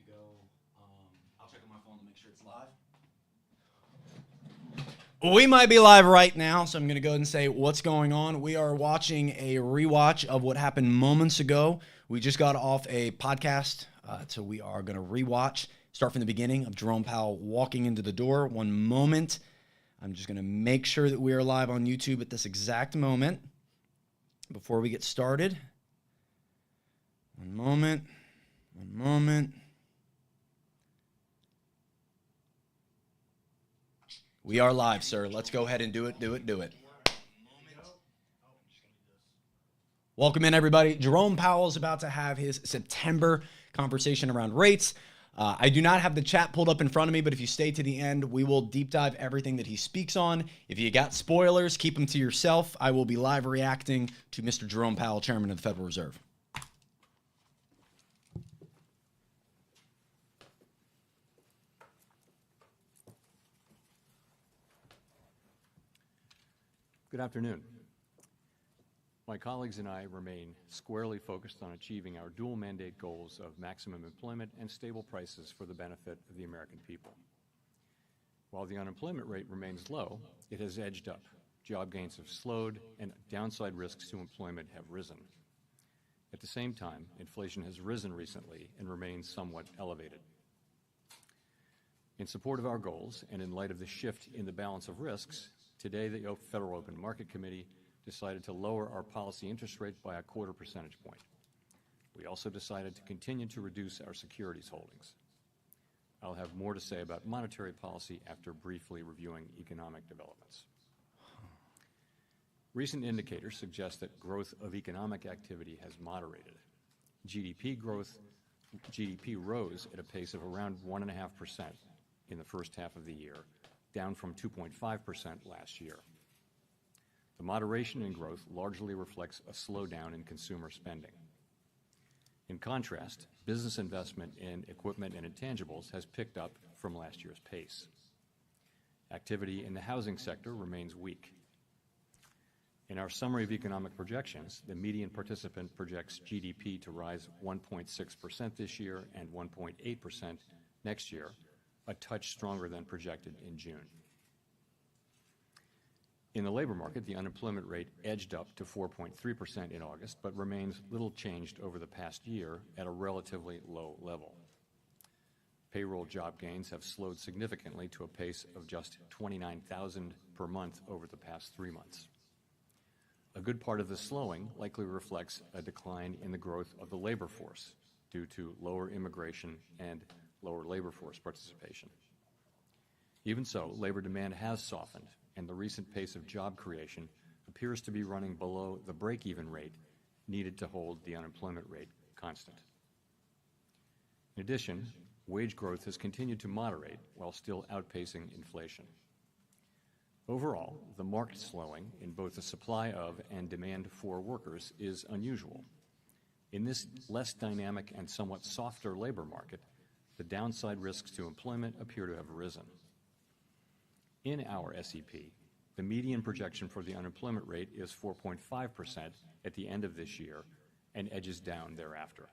go. I'll check on my phone to make sure it's live. We might be live right now, so I'm going to go ahead and say what's going on. We are watching a rewatch of what happened moments ago. We just got off a podcast, so we are going to rewatch. Start from the beginning of Jerome Powell walking into the door. One moment. I'm just going to make sure that we are live on YouTube at this exact moment. Before we get started, one moment. We are live, sir. Let's go ahead and do it. Welcome in, everybody. Jerome Powell is about to have his September conversation around rates. I do not have the chat pulled up in front of me, but if you stay to the end, we will deep dive everything that he speaks on. If you got spoilers, keep them to yourself. I will be live reacting to Mr. Jerome Powell, Chairman of the Federal Reserve. Good afternoon. My colleagues and I remain squarely focused on achieving our dual mandate goals of maximum employment and stable prices for the benefit of the American people. While the unemployment rate remains low, it has edged up. Job gains have slowed, and downside risks to employment have risen. At the same time, inflation has risen recently and remains somewhat elevated. In support of our goals, and in light of the shift in the balance of risks, today the Federal Open Market Committee decided to lower our policy interest rate by 1/4 percentage point. We also decided to continue to reduce our securities holdings. I'll have more to say about monetary policy after briefly reviewing economic developments. Recent indicators suggest that growth of economic activity has moderated. GDP rose at a pace of around 1.5% in the first half of the year, down from 2.5% last year. The moderation in growth largely reflects a slowdown in consumer spending. In contrast, business investment in equipment and intangibles has picked up from last year's pace. Activity in the housing sector remains weak. In our summary of economic projections, the median participant projects GDP to rise 1.6% this year and 1.8% next year, a touch stronger than projected in June. In the labor market, the unemployment rate edged up to 4.3% in August, but remains little changed over the past year at a relatively low level. Payroll job gains have slowed significantly to a pace of just 29,000 per month over the past 3 months. A good part of the slowing likely reflects a decline in the growth of the labor force due to lower immigration and lower labor force participation. Even so, labor demand has softened, and the recent pace of job creation appears to be running below the break-even rate needed to hold the unemployment rate constant. In addition, wage growth has continued to moderate while still outpacing inflation. Overall, the marked slowing in both the supply of and demand for workers is unusual. In this less dynamic and somewhat softer labor market, the downside risks to employment appear to have risen. In our SEP, the median projection for the unemployment rate is 4.5% at the end of this year and edges down thereafter.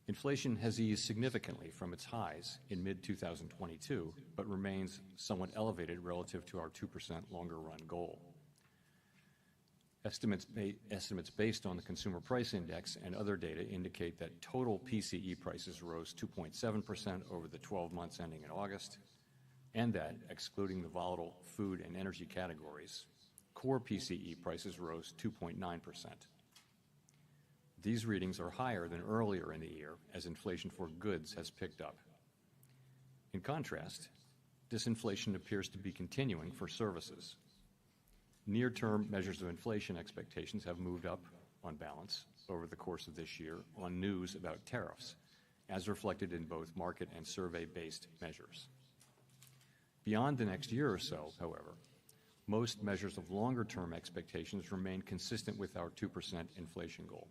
Inflation has eased significantly from its highs in mid-2022, but remains somewhat elevated relative to our 2% longer-run goal. Estimates based on the Consumer Price Index and other data indicate that total PCE prices rose 2.7% over the 12 months ending in August, and that, excluding the volatile food and energy categories, core PCE prices rose 2.9%. These readings are higher than earlier in the year as inflation for goods has picked up. In contrast, disinflation appears to be continuing for services. Near-term measures of inflation expectations have moved up on balance over the course of this year on news about tariffs, as reflected in both market and survey-based measures. Beyond the next year or so, however, most measures of longer-term expectations remain consistent with our 2% inflation goal.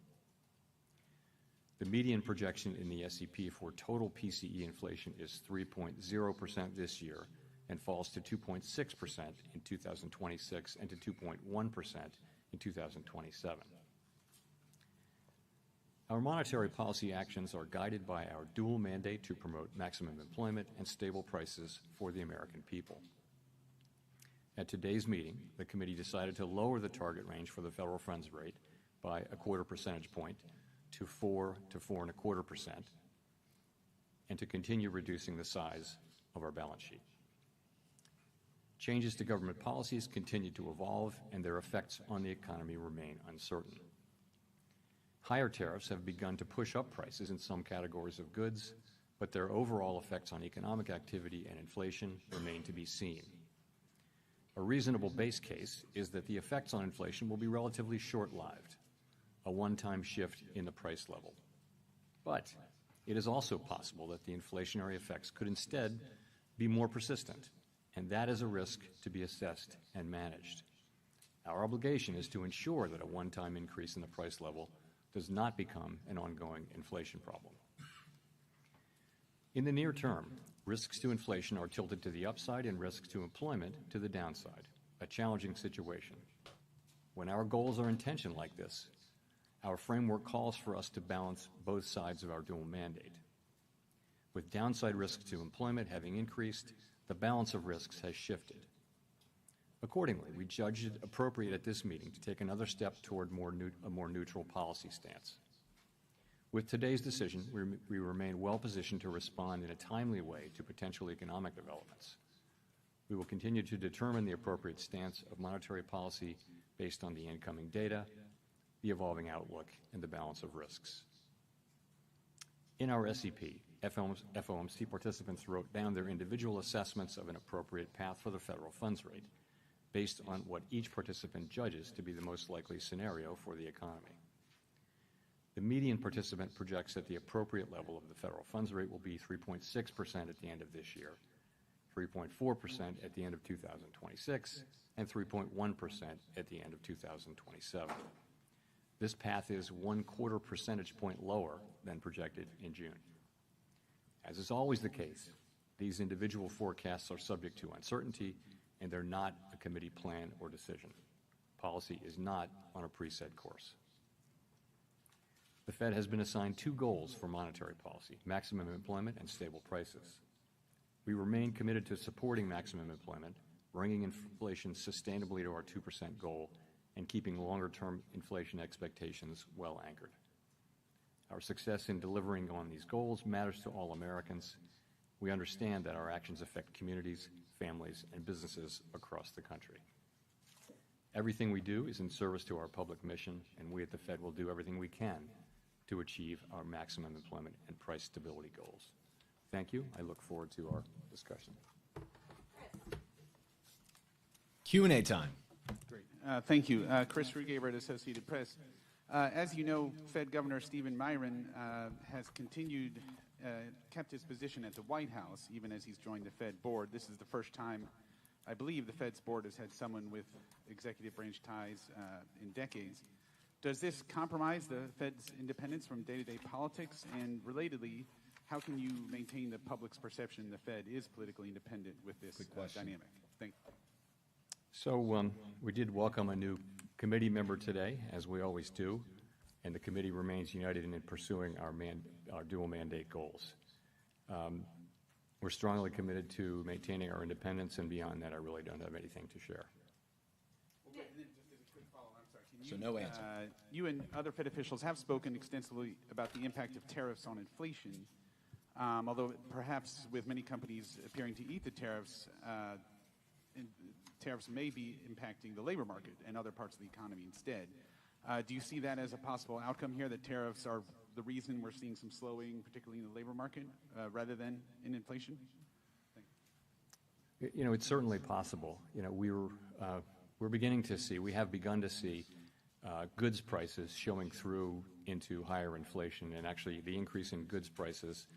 The median projection in the SEP for total PCE inflation is 3.0% this year and falls to 2.6% in 2026 and to 2.1% in 2027. Our monetary policy actions are guided by our dual mandate to promote maximum employment and stable prices for the American people. At today's meeting, the committee decided to lower the target range for the federal funds rate by a quarter percentage point to 4 to 4.25%, and to continue reducing the size of our balance sheet. Changes to government policies continue to evolve, and their effects on the economy remain uncertain. Higher tariffs have begun to push up prices in some categories of goods, but their overall effects on economic activity and inflation remain to be seen. A reasonable base case is that the effects on inflation will be relatively short-lived, a one-time shift in the price level. But it is also possible that the inflationary effects could instead be more persistent, and that is a risk to be assessed and managed. Our obligation is to ensure that a one-time increase in the price level does not become an ongoing inflation problem. In the near term, risks to inflation are tilted to the upside and risks to employment to the downside, a challenging situation. When our goals are in tension like this, our framework calls for us to balance both sides of our dual mandate. With downside risks to employment having increased, the balance of risks has shifted. Accordingly, we judged it appropriate at this meeting to take another step toward a more neutral policy stance. With today's decision, we remain well positioned to respond in a timely way to potential economic developments. We will continue to determine the appropriate stance of monetary policy based on the incoming data, the evolving outlook, and the balance of risks. In our SEP, FOMC participants wrote down their individual assessments of an appropriate path for the federal funds rate, based on what each participant judges to be the most likely scenario for the economy. The median participant projects that the appropriate level of the federal funds rate will be 3.6% at the end of this year, 3.4% at the end of 2026, and 3.1% at the end of 2027. This path is 1/4 percentage point lower than projected in June. As is always the case, these individual forecasts are subject to uncertainty, and they're not a committee plan or decision. Policy is not on a preset course. The Fed has been assigned two goals for monetary policy: maximum employment and stable prices. We remain committed to supporting maximum employment, bringing inflation sustainably to our 2% goal, and keeping longer-term inflation expectations well anchored. Our success in delivering on these goals matters to all Americans. We understand that our actions affect communities, families, and businesses across the country. Everything we do is in service to our public mission, and we at the Fed will do everything we can to achieve our maximum employment and price stability goals. Thank you. I look forward to our discussion. Q&A time. Great. Thank you. Chris Rugaber at Associated Press. As you know, Fed Governor Stephen Miron has kept his position at the White House, even as he's joined the Fed board. This is the first time, I believe, the Fed's board has had someone with executive branch ties in decades. Does this compromise the Fed's independence from day-to-day politics? And relatedly, how can you maintain the public's perception the Fed is politically independent with this dynamic? Thank you. So we did welcome a new committee member today, as we always do, and the committee remains united in pursuing our dual mandate goals. We're strongly committed to maintaining our independence, and beyond that, I really don't have anything to share. Okay, and then just as a quick follow-up, I'm sorry. So no answer. You and other Fed officials have spoken extensively about the impact of tariffs on inflation, although perhaps with many companies appearing to eat the tariffs, tariffs may be impacting the labor market and other parts of the economy instead. Do you see that as a possible outcome here, that tariffs are the reason we're seeing some slowing, particularly in the labor market, rather than in inflation? You know, it's certainly possible. You know, we're beginning to see, we have begun to see goods prices showing through into higher inflation, and actually the increase in goods prices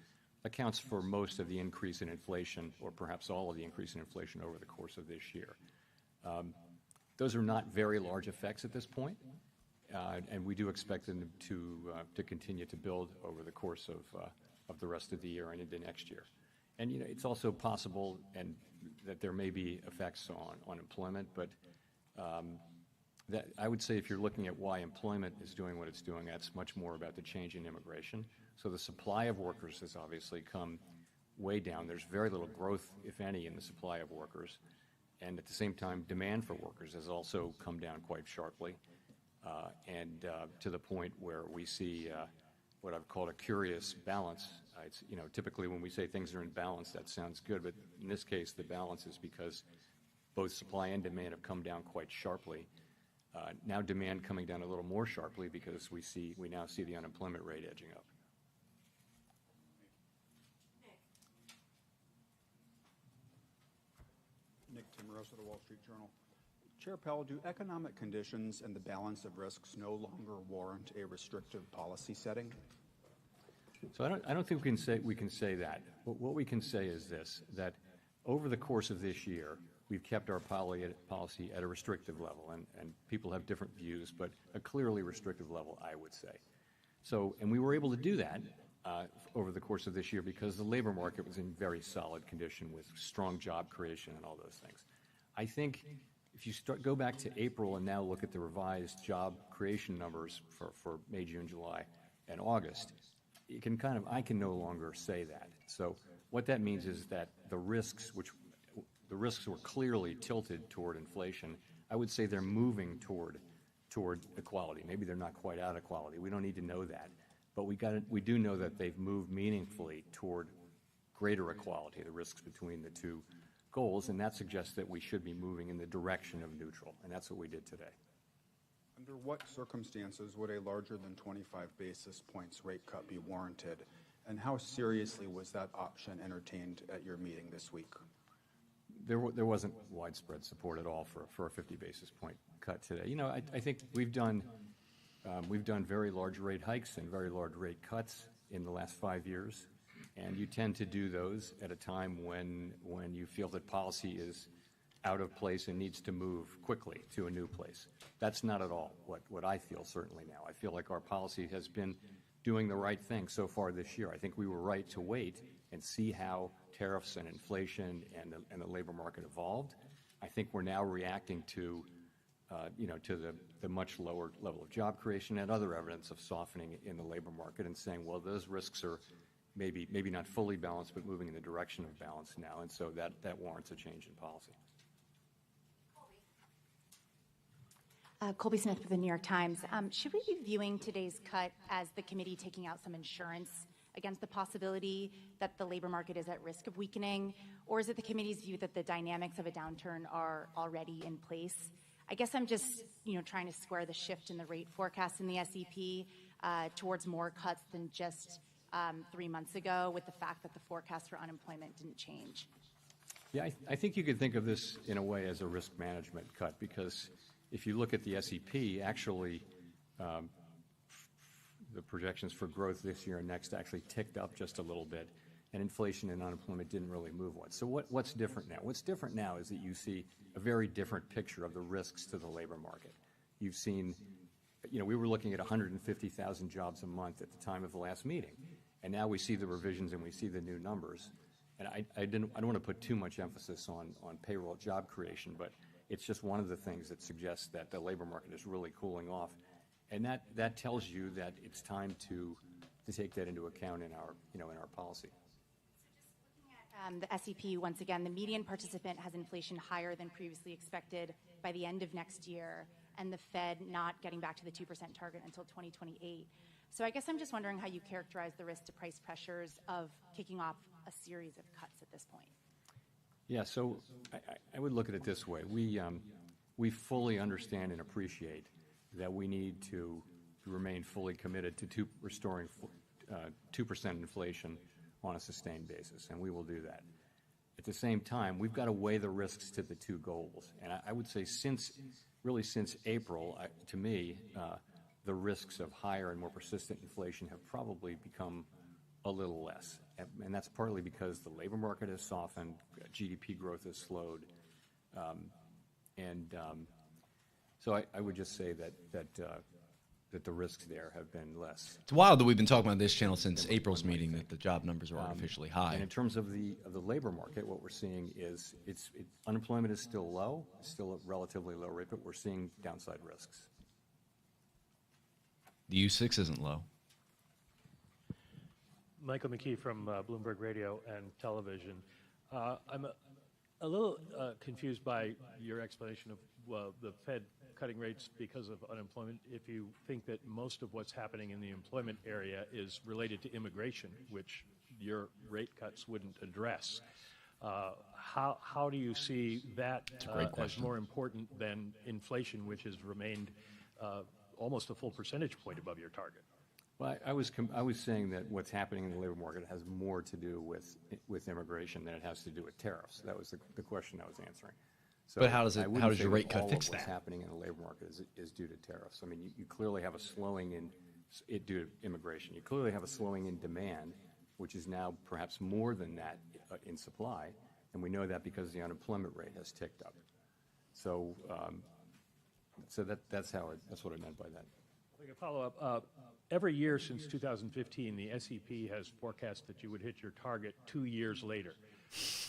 accounts for most of the increase in inflation, or perhaps all of the increase in inflation over the course of this year. Those are not very large effects at this point, and we do expect them to continue to build over the course of the rest of the year and into next year. And you know, it's also possible that there may be effects on employment, but That, I would say if you're looking at why employment is doing what it's doing, that's much more about the change in immigration. So the supply of workers has obviously come way down. There's very little growth, if any, in the supply of workers. And at the same time, demand for workers has also come down quite sharply, to the point where we see what I've called a curious balance. Typically when we say things are in balance, that sounds good, but in this case, the balance is because both supply and demand have come down quite sharply. Now demand coming down a little more sharply because we now see the unemployment rate edging up. Nick Timmeros of the Wall Street Journal. Chair Powell, do economic conditions and the balance of risks no longer warrant a restrictive policy setting? So I don't think we can say that. What we can say is this, that over the course of this year, we've kept our policy at a restrictive level, and people have different views, but a clearly restrictive level, I would say. So, and we were able to do that over the course of this year because the labor market was in very solid condition with strong job creation and all those things. I think if you go back to April and now look at the revised job creation numbers for May, June, July, and August, I can no longer say that. So what that means is that the risks were clearly tilted toward inflation. I would say they're moving toward equality. Maybe they're not quite out of equality. We don't need to know that. But we do know that they've moved meaningfully toward greater equality, the risks between the two goals, and that suggests that we should be moving in the direction of neutral, and that's what we did today. Under what circumstances would a larger than 25 basis points rate cut be warranted, and how seriously was that option entertained at your meeting this week? There wasn't widespread support at all for a 50 basis point cut today. I think we've done very large rate hikes and very large rate cuts in the last 5 years, and you tend to do those at a time when you feel that policy is out of place and needs to move quickly to a new place. That's not at all what I feel certainly now. I feel like our policy has been doing the right thing so far this year. I think we were right to wait and see how tariffs and inflation and the labor market evolved. I think we're now reacting to the much lower level of job creation and other evidence of softening in the labor market and saying, well, those risks are maybe not fully balanced, but moving in the direction of balance now. And so that warrants a change in policy. Colby Smith with the New York Times. Should we be viewing today's cut as the committee taking out some insurance against the possibility that the labor market is at risk of weakening? Or is it the committee's view that the dynamics of a downturn are already in place? I guess I'm just trying to square the shift in the rate forecast in the SEP towards more cuts than just 3 months ago with the fact that the forecast for unemployment didn't change. Yeah, I think you could think of this in a way as a risk management cut, because if you look at the SEP, actually the projections for growth this year and next actually ticked up just a little bit, and inflation and unemployment didn't really move much. So what's different now? What's different now is that you see a very different picture of the risks to the labor market. You've seen, we were looking at 150,000 jobs a month at the time of the last meeting, and now we see the revisions and we see the new numbers. And I don't want to put too much emphasis on payroll job creation, but it's just one of the things that suggests that the labor market is really cooling off, and that tells you that it's time to take that into account in our policy. The SEP, once again, the median participant has inflation higher than previously expected by the end of next year, and the Fed not getting back to the 2% target until 2028. So I guess I'm just wondering how you characterize the risk to price pressures of kicking off a series of cuts at this point. Yeah, so I would look at it this way. We fully understand and appreciate that we need to remain fully committed to restoring 2% inflation on a sustained basis, and we will do that. At the same time, we've got to weigh the risks to the two goals. And I would say since April, to me, the risks of higher and more persistent inflation have probably become a little less. And that's partly because the labor market has softened, GDP growth has slowed. So I would just say that that the risks there have been less. It's wild that we've been talking about this channel since April's meeting that the job numbers are artificially high. And in terms of the labor market, what we're seeing is unemployment is still low, still a relatively low rate, but we're seeing downside risks. The U6 isn't low. Michael McKee from Bloomberg Radio and Television. I'm a little confused by your explanation of the Fed cutting rates because of unemployment. If you think that most of what's happening in the employment area is related to immigration, which your rate cuts wouldn't address, how do you see that as more important than inflation, which has remained almost a full percentage point above your target? Well, I was saying that what's happening in the labor market has more to do with immigration than it has to do with tariffs. That was the question I was answering. So But how does your rate cut fix What's that? happening in the labor market is due to tariffs. I mean, you clearly have a slowing in it due to immigration. You clearly have a slowing in demand, which is now perhaps more than that in supply, and we know that because the unemployment rate has ticked up. So, that's what I meant by that. I can follow up. Every year since 2015, the SEP has forecast that you would hit your target 2 years later.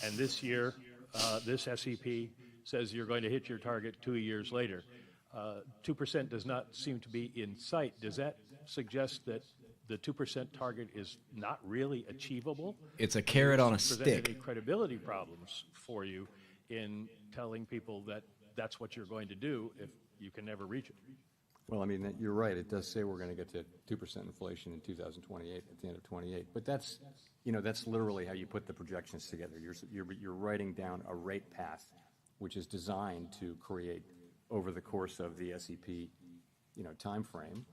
And this year, this SEP says you're going to hit your target 2 years later. 2% does not seem to be in sight. Does that suggest that the 2% target is not really achievable? It's a carrot on a Present stick. any credibility problems for you in telling people that that's what you're going to do if you can never reach it? Well, I mean, you're right. It does say we're going to get to 2% inflation in 2028, at the end of 28. But that's literally how you put the projections together. You're writing down a rate path, which is designed to create, over the course of the SEP, time frame,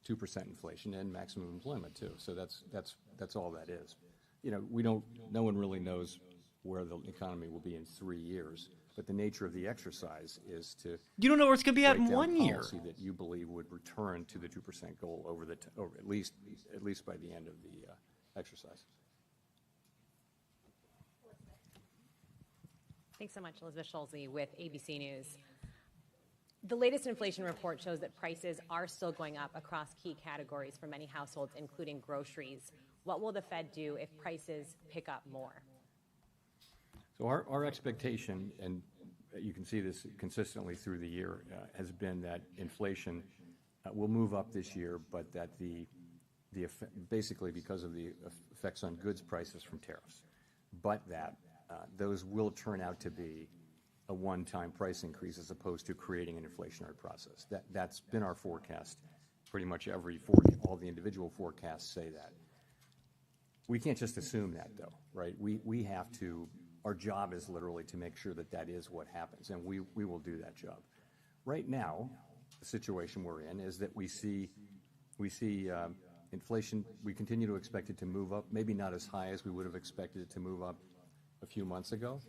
2% inflation and maximum employment too. So that's all that is. No one really knows where the economy will be in 3 years. But the nature of the exercise is to You don't know where it's going to be at write in down 1 year. policy that you believe would return to the 2% goal over at least by the end of the exercise. Thanks so much, Elizabeth Schulze with ABC News. The latest inflation report shows that prices are still going up across key categories for many households, including groceries. What will the Fed do if prices pick up more? So our expectation, and you can see this consistently through the year, has been that inflation will move up this year, but that basically because of the effects on goods prices from tariffs, but that those will turn out to be a one-time price increase as opposed to creating an inflationary process. That's been our forecast. Pretty much all the individual forecasts say that. We can't just assume that, though, right? We have to. Our job is literally to make sure that is what happens, and we will do that job. Right now, the situation we're in is that we see inflation. We continue to expect it to move up, maybe not as high as we would have expected it to move up a few months ago.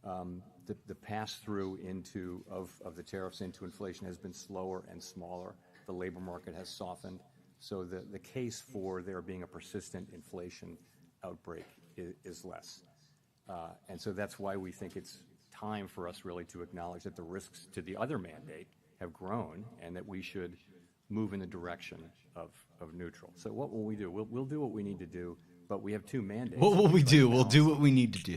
The pass-through of the tariffs into inflation has been slower and smaller. The labor market has softened, so the case for there being a persistent inflation outbreak is less. And so that's why we think it's time for us really to acknowledge that the risks to the other mandate have grown and that we should move in the direction of neutral. So what will we do? We'll do what we need to do, but we have two mandates. What will we do? We'll do what we need to do.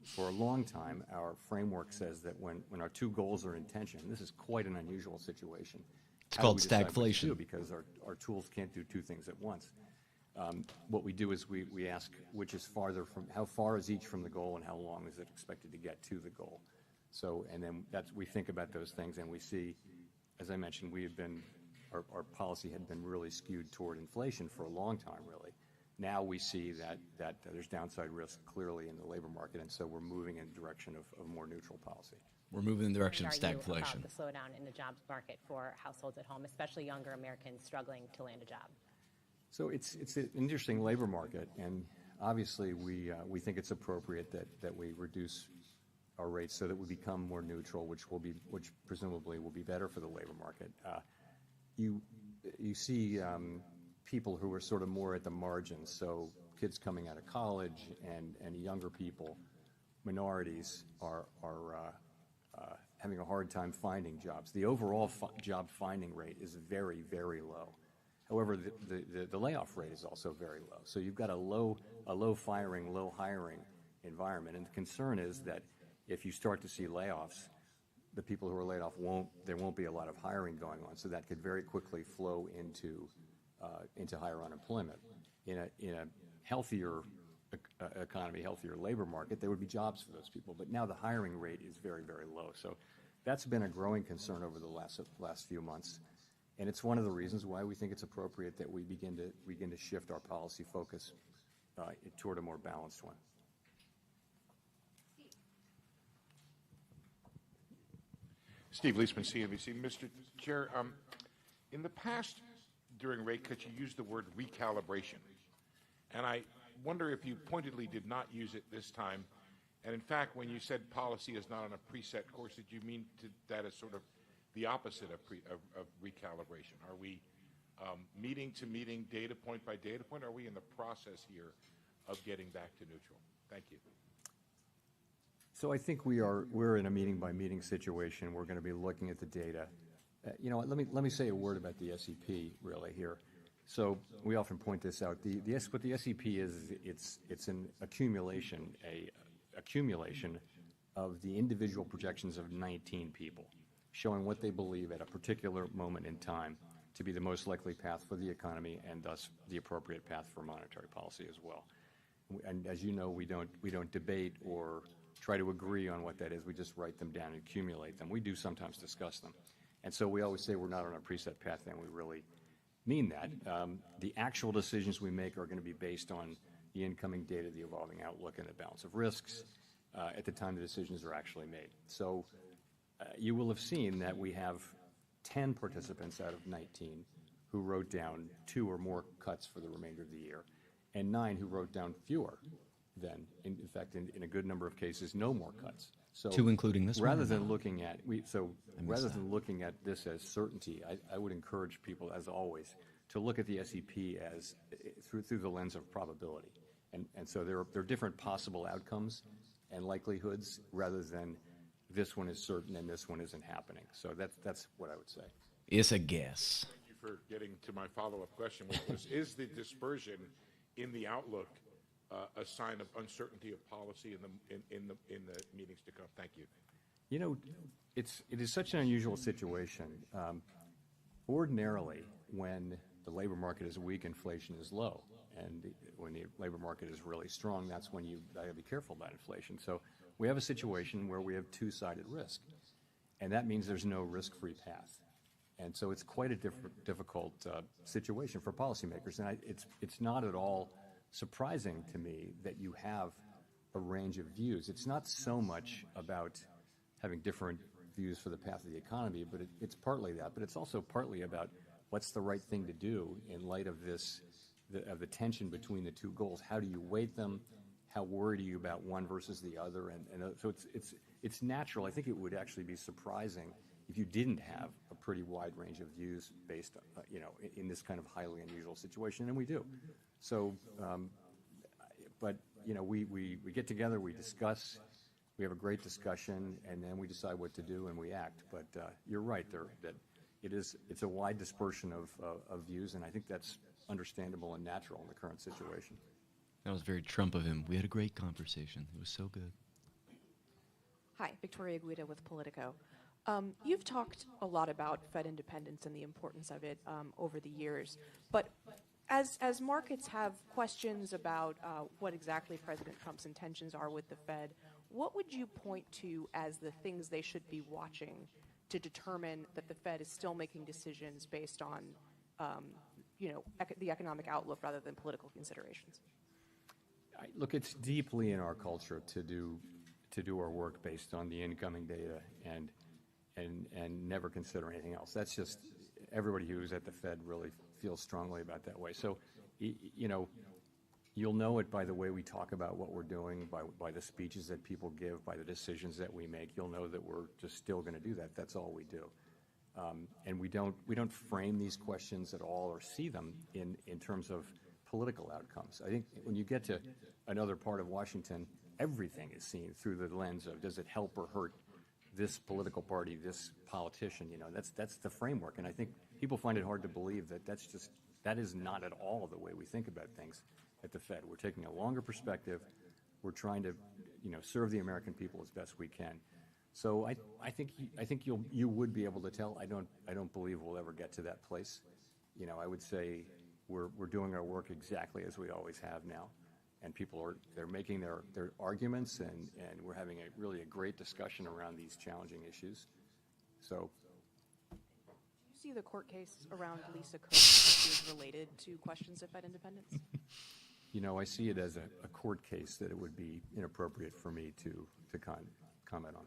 For a long time, our framework says that when our two goals are in tension, this is quite an unusual situation. It's called stagflation. Because our tools can't do two things at once. What we do is we ask which is farther from, how far is each from the goal and how long is it expected to get to the goal. So, and then we think about those things and we see, as I mentioned, our policy had been really skewed toward inflation for a long time, really. Now we see that there's downside risk clearly in the labor market, and so we're moving in the direction of more neutral policy. We're moving in the direction of Are you stagflation. about the slowdown in the jobs market for households at home, especially younger Americans struggling to land a job? So it's an interesting labor market, and obviously we think it's appropriate that we reduce our rates so that we become more neutral, which presumably will be better for the labor market. You see people who are sort of more at the margins, so kids coming out of college and younger people, minorities having a hard time finding jobs. The overall job finding rate is very, very low. However, the layoff rate is also very low. So you've got a low firing, low hiring environment. And the concern is that if you start to see layoffs, the people who are laid off there won't be a lot of hiring going on. So that could very quickly flow into higher unemployment. In a healthier economy, healthier labor market, there would be jobs for those people. But now the hiring rate is very, very low. So that's been a growing concern over the last few months. And it's one of the reasons why we think it's appropriate that we begin to shift our policy focus toward a more balanced one. Steve Leisman, CNBC. Mr. Chair, in the past, during rate cuts, you used the word recalibration. And I wonder if you pointedly did not use it this time. And in fact, when you said policy is not on a preset course, did you mean that as sort of the opposite of recalibration? Are we meeting to meeting, data point by data point? Are we in the process here of getting back to neutral? Thank you. So I think we're in a meeting by meeting situation. We're going to be looking at the data. Let me say a word about the SEP really here. So we often point this out. What the SEP is, it's an accumulation of the individual projections of 19 people, showing what they believe at a particular moment in time to be the most likely path for the economy and thus the appropriate path for monetary policy as well. And as you know, we don't debate or try to agree on what that is. We just write them down and accumulate them. We do sometimes discuss them. And so we always say we're not on a preset path, and we really mean that. The actual decisions we make are going to be based on the incoming data, the evolving outlook, and the balance of risks at the time the decisions are actually made. So you will have seen that we have 10 participants out of 19 who wrote down 2 or more cuts for the remainder of the year, and 9 who wrote down fewer than, in fact, in a good number of cases, no more cuts. So 2 including this rather one? than looking at looking at this as certainty, I would encourage people, as always, to look at the SEP as through the lens of probability. And so there are different possible outcomes and likelihoods rather than this one is certain and this one isn't happening. So that's what I would say. It's a guess. Thank you for getting to my follow-up question, which was, is the dispersion in the outlook a sign of uncertainty of policy in the meetings to come? Thank you. You know, it is such an unusual situation. Ordinarily, when the labor market is weak, inflation is low. And when the labor market is really strong, that's when you got to be careful about inflation. So we have a situation where we have two-sided risk. And that means there's no risk-free path. And so it's quite a difficult situation for policymakers. And it's not at all surprising to me that you have a range of views. It's not so much about having different views for the path of the economy, but it's partly that. But it's also partly about what's the right thing to do in light of the tension between the two goals. How do you weight them? How worried are you about one versus the other? And so it's natural. I think it would actually be surprising if you didn't have a pretty wide range of views based, in this kind of highly unusual situation, and we do. So, but we get together, we discuss, we have a great discussion, and then we decide what to do and we act. But you're right that it's a wide dispersion of views, and I think that's understandable and natural in the current situation. That was very Trump of him. We had a great conversation. It was so good. Hi, Victoria Guida with Politico. You've talked a lot about Fed independence and the importance of it over the years, but as markets have questions about what exactly President Trump's intentions are with the Fed, what would you point to as the things they should be watching to determine that the Fed is still making decisions based on the economic outlook rather than political considerations? Look, it's deeply in our culture to do our work based on the incoming data and never consider anything else. That's just everybody who's at the Fed really feels strongly about that way. So, you'll know it by the way we talk about what we're doing, by the speeches that people give, by the decisions that we make. You'll know that we're just still going to do that. That's all we do. And we don't frame these questions at all or see them in terms of political outcomes. I think when you get to another part of Washington, everything is seen through the lens of does it help or hurt this political party, this politician. That's the framework. And I think people find it hard to believe that that is not at all the way we think about things at the Fed. We're taking a longer perspective. We're trying to, serve the American people as best we can. So I think you would be able to tell. I don't believe we'll ever get to that place. I would say we're doing our work exactly as we always have now, and they're making their arguments, and we're having really a great discussion around these challenging issues. So. Do you see the court case around Lisa Cook as related to questions of Fed independence? I see it as a court case that it would be inappropriate for me to comment on.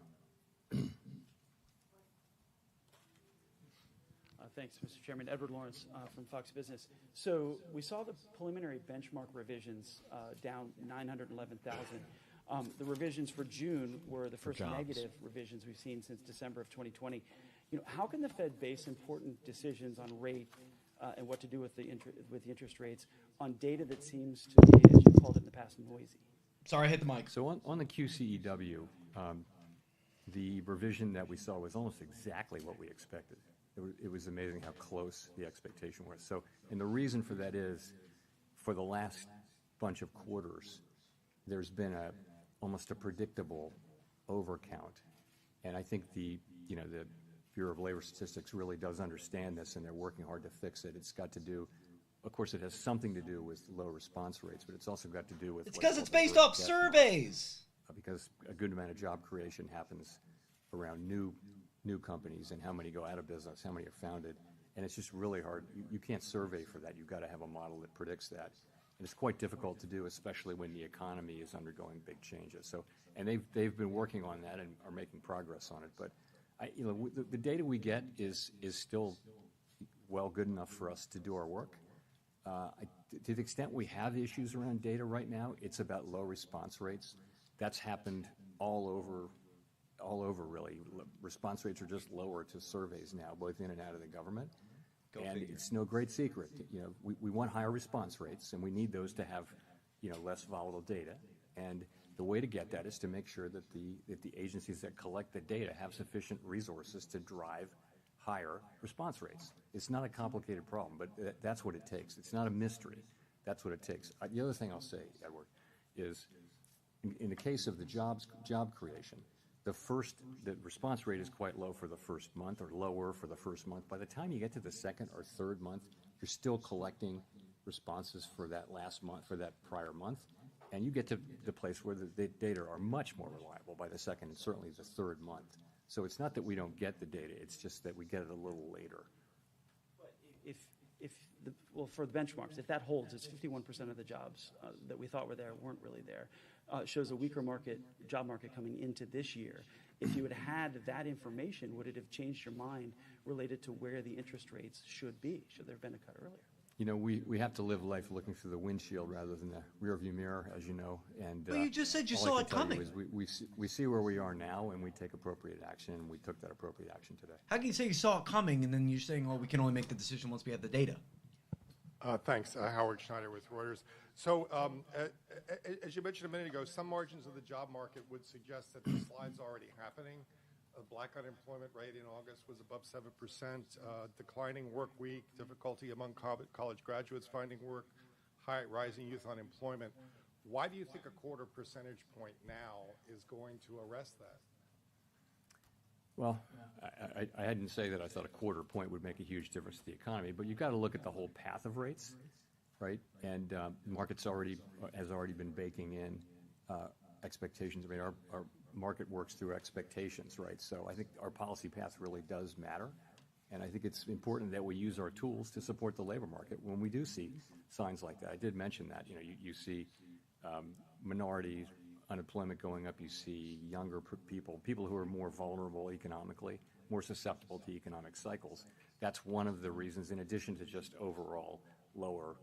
Thanks, Mr. Chairman. Edward Lawrence from Fox Business. So we saw the preliminary benchmark revisions down 911,000. The revisions for June were the first negative revisions we've seen since December of 2020. How can the Fed base important decisions on rate and what to do with the interest rates on data that seems to be, as you called it in the past, noisy? Sorry, I hit the mic. So on the QCEW, the revision that we saw was almost exactly what we expected. It was amazing how close the expectation was. So, and the reason for that is, for the last bunch of quarters, there's been almost a predictable overcount, and I think the Bureau of Labor Statistics really does understand this, and they're working hard to fix it. It's got to do, of course, it has something to do with low response rates, but it's also got to do with. It's because it's based off surveys. Because a good amount of job creation happens around new companies, and how many go out of business, how many are founded, and it's just really hard. You can't survey for that. You've got to have a model that predicts that, and it's quite difficult to do, especially when the economy is undergoing big changes. So, and they've been working on that and are making progress on it. But the data we get is still good enough for us to do our work. To the extent we have issues around data right now, it's about low response rates. That's happened all over really. Response rates are just lower to surveys now, both in and out of the government. It's no great secret. We want higher response rates, and we need those to have, less volatile data. And the way to get that is to make sure that the agencies that collect the data have sufficient resources to drive higher response rates. It's not a complicated problem, but that's what it takes. It's not a mystery. That's what it takes. The other thing I'll say, Edward, is in the case of the job creation, the response rate is quite low for the first month, or lower for the first month. By the time you get to the second or third month, you're still collecting responses for that last month, for that prior month, and you get to the place where the data are much more reliable by the second and certainly the third month. So it's not that we don't get the data; it's just that we get it a little later. But for the benchmarks, if that holds, it's 51% of the jobs that we thought were there weren't really there. Shows a weaker job market coming into this year. If you had had that information, would it have changed your mind related to where the interest rates should be? Should there have been a cut earlier? We have to live life looking through the windshield rather than the rearview mirror, as you know. And But you just said you saw it coming. We see where we are now, and we take appropriate action, and we took that appropriate action today. How can you say you saw it coming, and then you're saying, we can only make the decision once we have the data? Thanks. Howard Schneider with Reuters. So, as you mentioned a minute ago, some margins of the job market would suggest that the slide's already happening. The black unemployment rate in August was above 7%, declining work week, difficulty among college graduates finding work, rising youth unemployment. Why do you think a quarter percentage point now is going to arrest that? Well, I hadn't say that I thought a quarter point would make a huge difference to the economy, but you've got to look at the whole path of rates, right? And the market's has already been baking in expectations. I mean, our market works through expectations, right? So I think our policy path really does matter, and I think it's important that we use our tools to support the labor market when we do see signs like that. I did mention that. You see minorities. Unemployment going up, you see younger people who are more vulnerable economically, more susceptible to economic cycles. That's one of the reasons, in addition to just overall lower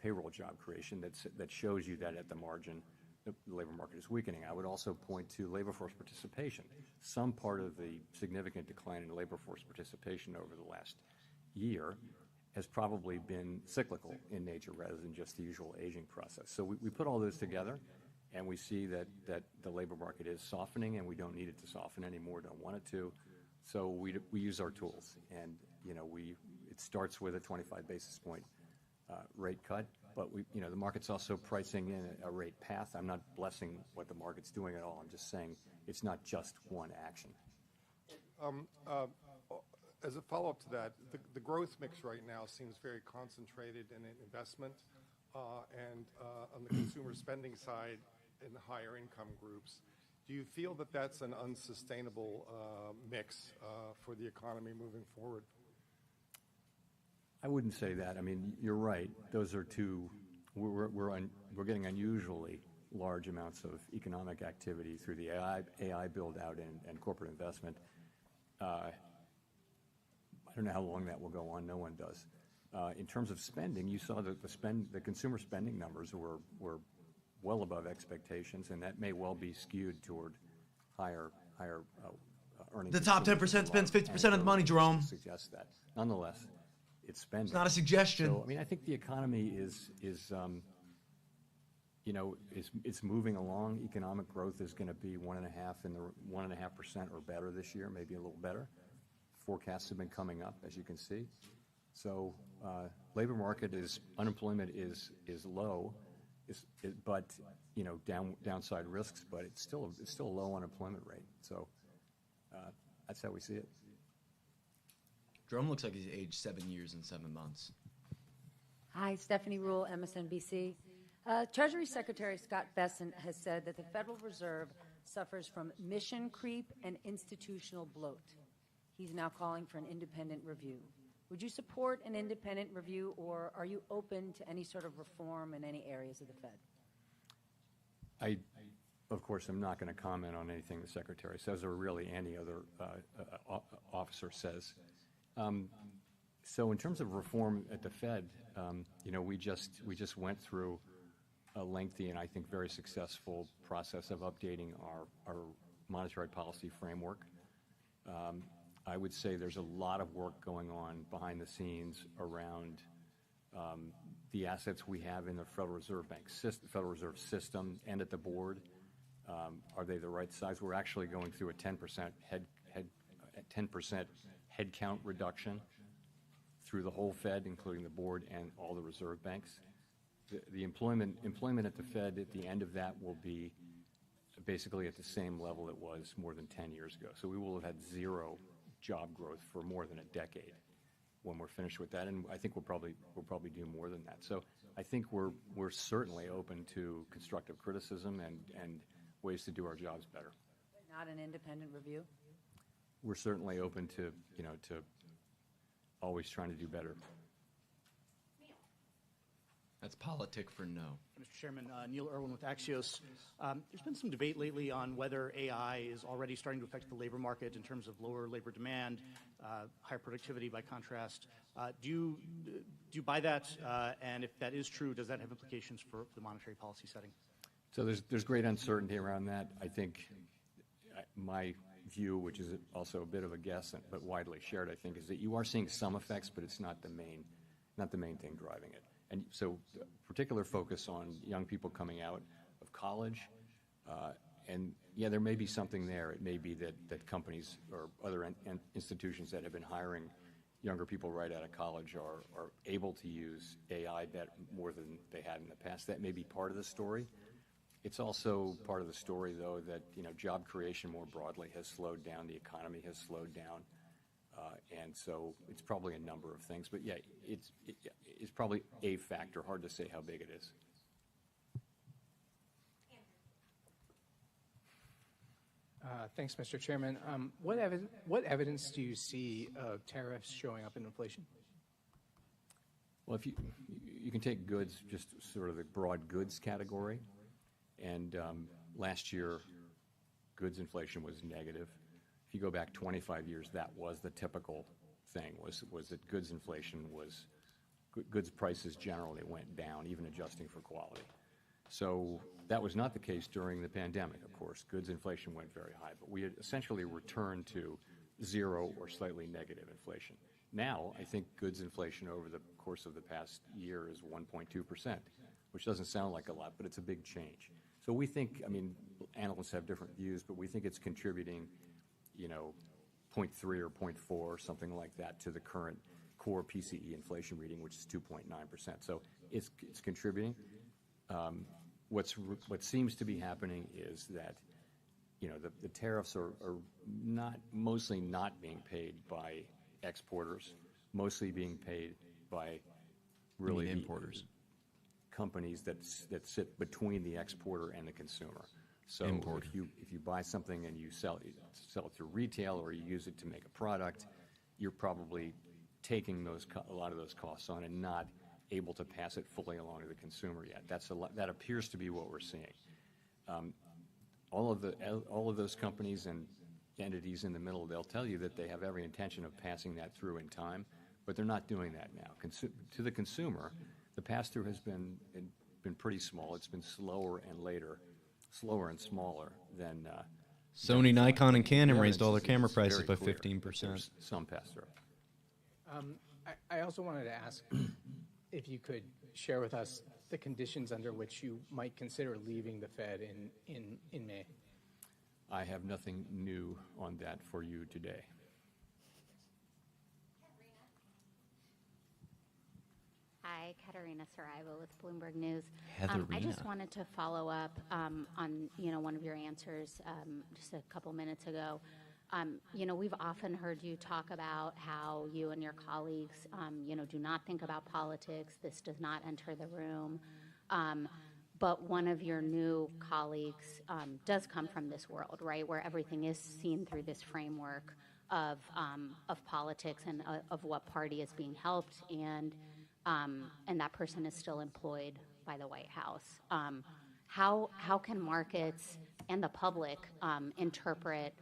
payroll job creation, that shows you that at the margin the labor market is weakening. I would also point to labor force participation. Some part of the significant decline in labor force participation over the last year has probably been cyclical in nature rather than just the usual aging process. So we put all those together, And we see that the labor market is softening, and we don't need it to soften anymore, don't want it to. So we use our tools. And, it starts with a 25 basis point rate cut, but the market's also pricing in a rate path. I'm not blessing what the market's doing at all. I'm just saying it's not just one action. As a follow-up to that, the growth mix right now seems very concentrated in investment and on the consumer spending side in the higher income groups. Do you feel that that's an unsustainable mix for the economy moving forward? I wouldn't say that. I mean, you're right. Those are two. We're getting unusually large amounts of economic activity through the AI build out and corporate investment. I don't know how long that will go on. No one does. In terms of spending, you saw that the consumer spending numbers were well above expectations, and that may well be skewed toward higher earnings. The top 10% spends 50% of the money, Jerome. Suggests that. Nonetheless, it's spending. It's not a suggestion. So, I mean, I think the economy is moving along. Economic growth is going to be 1.5% or better this year, maybe a little better. Forecasts have been coming up, as you can see. So, labor market unemployment is low, but downside risks. But it's still a low unemployment rate. So that's how we see it. Jerome looks like he's aged 7 years and 7 months. Hi, Stephanie Rule, MSNBC. Treasury Secretary Scott Bessent has said that the Federal Reserve suffers from mission creep and institutional bloat. He's now calling for an independent review. Would you support an independent review, or are you open to any sort of reform in any areas of the Fed? I, of course, am not going to comment on anything the Secretary says or really any other officer says. So in terms of reform at the Fed, we just went through a lengthy and I think very successful process of updating our monetary policy framework. I would say there's a lot of work going on behind the scenes around the assets we have in the Federal Reserve Federal Reserve System and at the board. Are they the right size? We're actually going through a 10% headcount reduction through the whole Fed, including the board and all the reserve banks. The employment at the Fed at the end of that will be basically at the same level it was more than 10 years ago. So we will have had zero job growth for more than a decade when we're finished with that, and I think we'll probably do more than that. So I think we're certainly open to constructive criticism and ways to do our jobs better. But not an independent review? We're certainly open to always trying to do better. That's politic for no. Mr. Chairman, Neil Irwin with Axios. There's been some debate lately on whether AI is already starting to affect the labor market in terms of lower labor demand, higher productivity by contrast. Do you buy that? And if that is true, does that have implications for the monetary policy setting? So there's great uncertainty around that. I think my view, which is also a bit of a guess but widely shared, I think, is that you are seeing some effects, but it's not the main thing driving it. And so particular focus on young people coming out of college. And, yeah, there may be something there. It may be that companies or other institutions that have been hiring younger people right out of college are able to use AI more than they had in the past. That may be part of the story. It's also part of the story, though, that job creation more broadly has slowed down. The economy has slowed down. And so it's probably a number of things. But, yeah, it's probably a factor. Hard to say how big it is. Thanks, Mr. Chairman. What evidence do you see of tariffs showing up in inflation? Well, if you can take goods, just sort of the broad goods category. And last year, goods inflation was negative. If you go back 25 years, that was the typical thing, was that goods inflation was, goods prices generally went down, even adjusting for quality. So that was not the case during the pandemic, of course. Goods inflation went very high, but we had essentially returned to zero or slightly negative inflation. Now, I think goods inflation over the course of the past year is 1.2%, which doesn't sound like a lot, but it's a big change. So we think, I mean, analysts have different views, but we think it's contributing, 0.3 or 0.4 or something like that to the current core PCE inflation reading, which is 2.9%. So it's contributing. What seems to be happening is that, the tariffs are mostly not being paid by exporters, mostly being paid by really importers. Companies that sit between the exporter and the consumer. So Importer. if you buy something and you sell it through retail or you use it to make a product, you're probably taking a lot of those costs on and not able to pass it fully along to the consumer yet. That appears to be what we're seeing. All of those companies and entities in the middle, they'll tell you that they have every intention of passing that through in time, but they're not doing that now. To the consumer, the pass-through has been pretty small. It's been slower and smaller than Sony, Nikon, and Canon Yeah, raised all their it's camera prices very by clear 15%. that there's some pass-through. I also wanted to ask if you could share with us the conditions under which you might consider leaving the Fed in May. I have nothing new on that for you today. Hi, Katerina Saraiva with Bloomberg News. I Heatherina. just wanted to follow up on one of your answers just a couple minutes ago. We've often heard you talk about how you and your colleagues, do not think about politics. This does not enter the room. But one of your new colleagues does come from this world, right, where everything is seen through this framework of politics and of what party is being helped, and that person is still employed by the White House. How can markets and the public interpret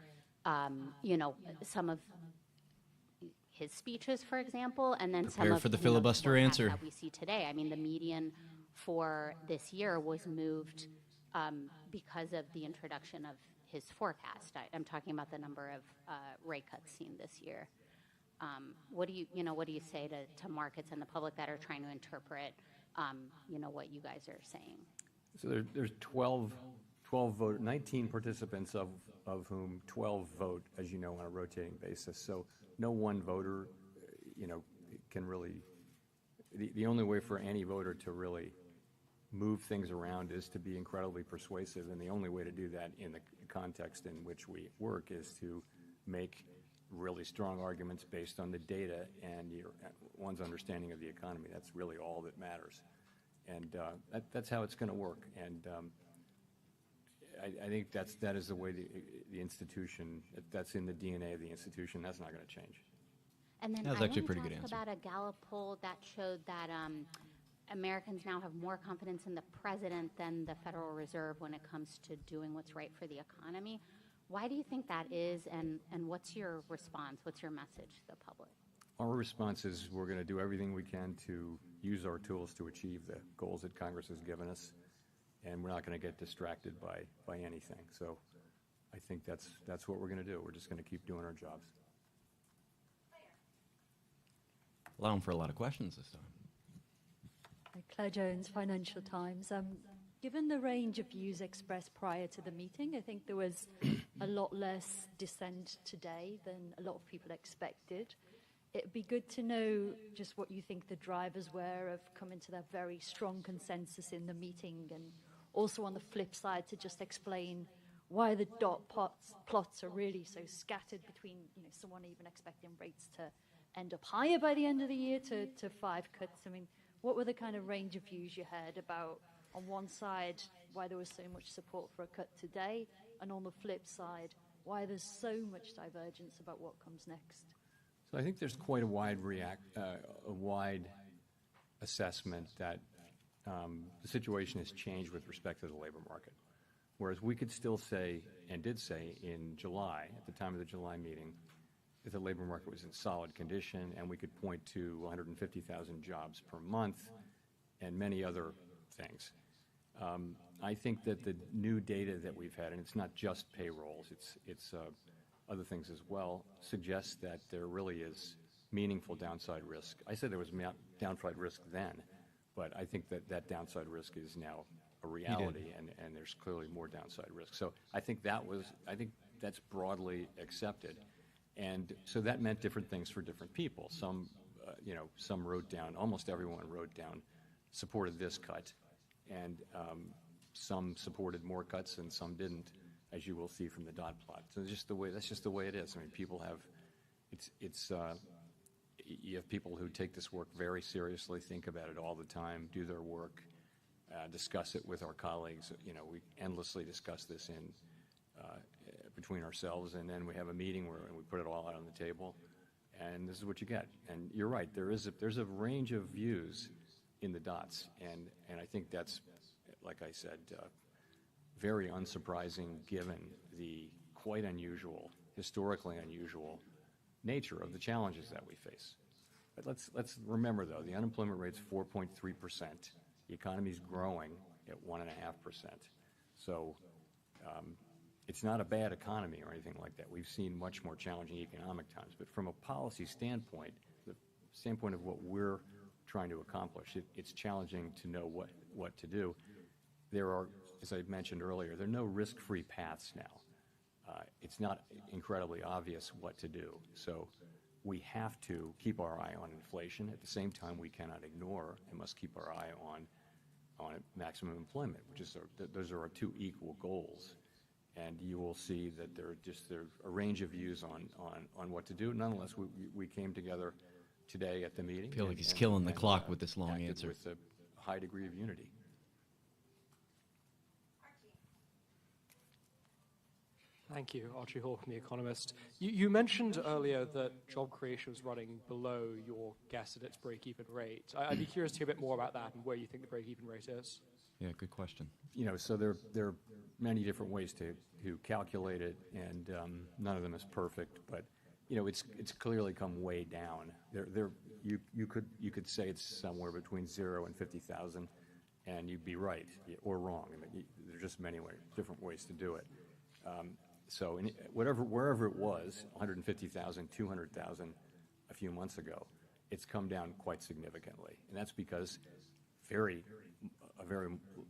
some of his speeches, for example, and then Prepare some of for the the filibuster forecasts answer. that we see today? I mean, the median for this year was moved because of the introduction of his forecast. I'm talking about the number of rate cuts seen this year. What do you say to markets and the public that are trying to interpret what you guys are saying? So there's 19 participants, of whom 12 vote, as you know, on a rotating basis. So no one voter, can really. The only way for any voter to really move things around is to be incredibly persuasive, and the only way to do that in the context in which we work is to make really strong arguments based on the data and one's understanding of the economy. That's really all that matters, and that's how it's going to work. And I think that is the way the institution. That's in the DNA of the institution. That's not going to change. And then That was I actually a wanted pretty to good ask answer. about a Gallup poll that showed that Americans now have more confidence in the president than the Federal Reserve when it comes to doing what's right for the economy. Why do you think that is, and what's your response? What's your message to the public? Our response is we're going to do everything we can to use our tools to achieve the goals that Congress has given us, and we're not going to get distracted by anything. So I think that's what we're going to do. We're just going to keep doing our jobs. Allowing for a lot of questions this time. Claire Jones, Financial Times. Given the range of views expressed prior to the meeting, I think there was a lot less dissent today than a lot of people expected. It'd be good to know just what you think the drivers were of coming to that very strong consensus in the meeting, and also on the flip side to just explain why the dot plots are really so scattered between, someone even expecting rates to end up higher by the end of the year to 5 cuts. I mean, what were the kind of range of views you had about, on one side, why there was so much support for a cut today, and on the flip side, why there's so much divergence about what comes next? So I think there's quite a wide assessment that the situation has changed with respect to the labor market. Whereas we could still say, and did say in July, at the time of the July meeting, that the labor market was in solid condition, and we could point to 150,000 jobs per month and many other things. I think that the new data that we've had, and it's not just payrolls, it's other things as well, suggests that there really is meaningful downside risk. I said there was downside risk then, but I think that downside risk is now a reality, and there's clearly more downside risk. So I think that's broadly accepted. And so that meant different things for different people. Some wrote down, almost everyone wrote down, supported this cut, and some supported more cuts and some didn't, as you will see from the dot plot. So that's just the way it is. I mean, people have, you have people who take this work very seriously, think about it all the time, do their work, discuss it with our colleagues. We endlessly discuss this between ourselves, and then we have a meeting where we put it all out on the table, and this is what you get. And you're right, there's a range of views in the dots, and I think that's, like I said, very unsurprising given the quite unusual, historically unusual nature of the challenges that we face. But let's remember, though, the unemployment rate's 4.3%. The economy's growing at 1.5%. So it's not a bad economy or anything like that. We've seen much more challenging economic times. But from a policy standpoint, the standpoint of what we're trying to accomplish, it's challenging to know what to do. There are, as I mentioned earlier, there are no risk-free paths now. It's not incredibly obvious what to do. So we have to keep our eye on inflation. At the same time, we cannot ignore and must keep our eye on maximum employment, those are our two equal goals. And you will see that there's a range of views on what to do. Nonetheless, we came together today at the meeting. I feel like he's killing the clock with this long answer. With a high degree of unity. Thank you. Archie Hall from The Economist. You mentioned earlier that job creation was running below your guess at its break-even rate. I'd be curious to hear a bit more about that and where you think the break-even rate is. Yeah, good question. So there are many different ways to calculate it, and none of them is perfect. But it's clearly come way down. You could say it's somewhere between 0 and 50,000, and you'd be right or wrong. I mean, there's just many different ways to do it. So wherever it was, 150,000, 200,000 a few months ago, it's come down quite significantly, and that's because a very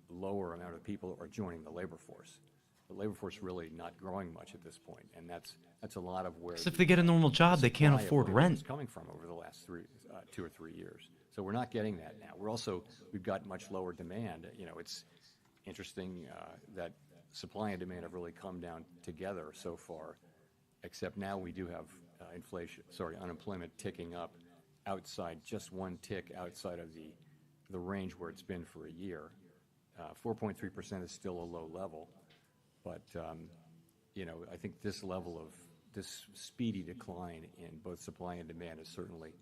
lower amount of people are joining the labor force. The labor force really not growing much at this point, and that's a lot of where. Because if they get a normal job, they can't afford rent. It's coming from over the last 2 or 3 years. So we're not getting that now. We've got much lower demand. It's interesting that supply and demand have really come down together so far, except now we do have unemployment ticking up outside, just one tick outside of the range where it's been for a year. 4.3% is still a low level, but I think this speedy decline in both supply and demand has certainly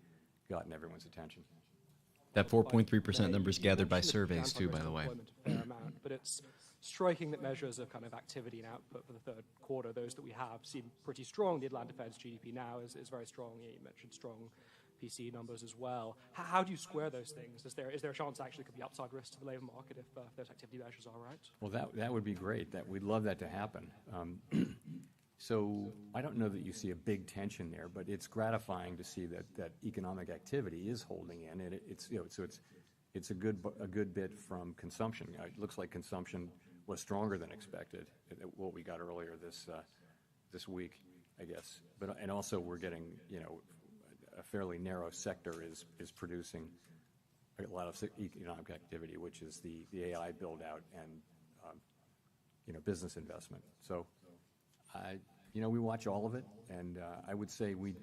gotten everyone's attention. That 4.3% number is gathered by surveys too, by the way. But it's striking that measures of kind of activity and output for the third quarter, those that we have, seem pretty strong. The Atlanta Fed's GDP now is very strong. You mentioned strong PC numbers as well. How do you square those things? Is there a chance actually could be upside risk to the labor market if those activity measures are right? Well, that would be great. We'd love that to happen. So I don't know that you see a big tension there, but it's gratifying to see that economic activity is holding in, and it's a good bit from consumption. It looks like consumption was stronger than expected. What we got earlier this week, I guess. And also we're getting a fairly narrow sector is producing a lot of economic activity, which is the AI build out and business investment. So we watch all of it, and I would say we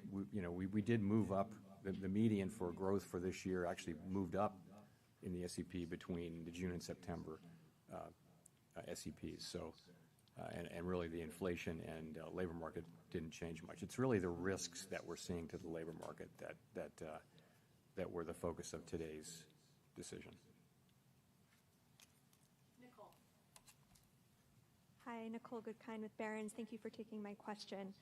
did move up. The median for growth for this year actually moved up in the SEP between the June and September SEPs. So, and really the inflation and labor market didn't change much. It's really the risks that we're seeing to the labor market that were the focus of today's decision. Hi, Nicole Goodkind with Barron's. Thank you for taking my question.